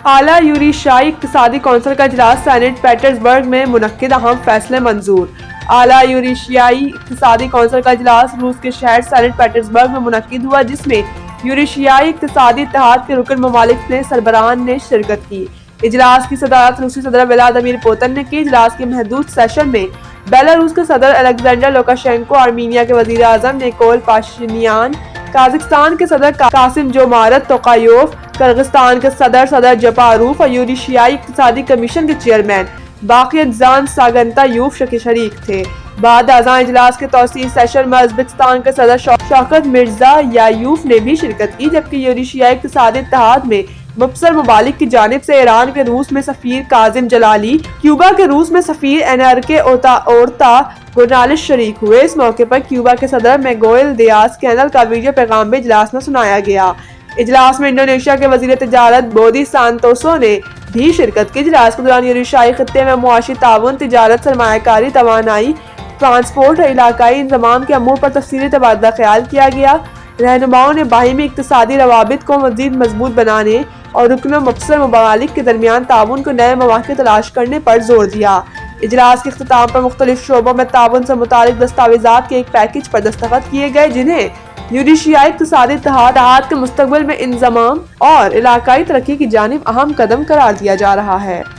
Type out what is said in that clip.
اعلیٰ یوریشیائی اقتصادی کونسل کا اجلاس سینٹ پیٹرزبرگ میں منعقد، اہم فیصلے منظور۔ اعلیٰ یوریشیائی اقتصادی کونسل کا اجلاس روس کے شہر سینٹ پیٹرزبرگ میں منعقد ہوا، جس میں یوریشیائی اقتصادی اتحاد کے رکن ممالک نے سربراہان نے شرکت کی۔ اجلاس کی صدارت روسی صدر ولادیمیر پوتن نے کی۔ اجلاس کے محدود سیشن میں بیلاروس کے صدر الیگزینڈر لوکاشینکو، آرمینیا کے وزیر اعظم نیکول پاشینیان، قازقستان کے صدر قاسم جومارت توقایوف، کرغزستان کے صدر جپاروف اور یوریشیائی اقتصادی کمیشن کے چیئرمین باقیتزاد ساگنتایوف شریک تھے۔ بعد ازاں اجلاس کے توسیعی سیشن میں ازبکستان کے صدر شوکت مرزایایوف نے بھی شرکت کی، جبکہ یوریشیائی اقتصادی اتحاد میں مبصر ممالک کی جانب سے ایران کے روس میں سفیر کاظم جلالی، کیوبا کے روس میں سفیر انریکے اورتا گونزالس شریک ہوئے۔ اس موقع پر کیوبا کے صدر میگوئل دیاز کینل کا ویڈیو پیغام بھی اجلاس میں سنایا گیا۔ اجلاس میں انڈونیشیا کے وزیر تجارت بودی سانتوسو نے بھی شرکت کی۔ اجلاس کے دوران یوریشیائی خطے میں معاشی تعاون، تجارت، سرمایہ کاری، توانائی، ٹرانسپورٹ اور علاقائی انضمام کے امور پر تفصیلی تبادلہ خیال کیا گیا۔ رہنماؤں نے باہمی اقتصادی روابط کو مزید مضبوط بنانے اور رکن مبصر ممالک کے درمیان تعاون کو نئے مواقع تلاش کرنے پر زور دیا۔ اجلاس کے اختتام پر مختلف شعبوں میں تعاون سے متعلق دستاویزات کے ایک پیکج پر دستخط کیے گئے، جنہیں یوریشیائی اقتصادی اتحاد کے مستقبل میں انضمام اور علاقائی ترقی کی جانب اہم قدم قرار دیا جا رہا ہے۔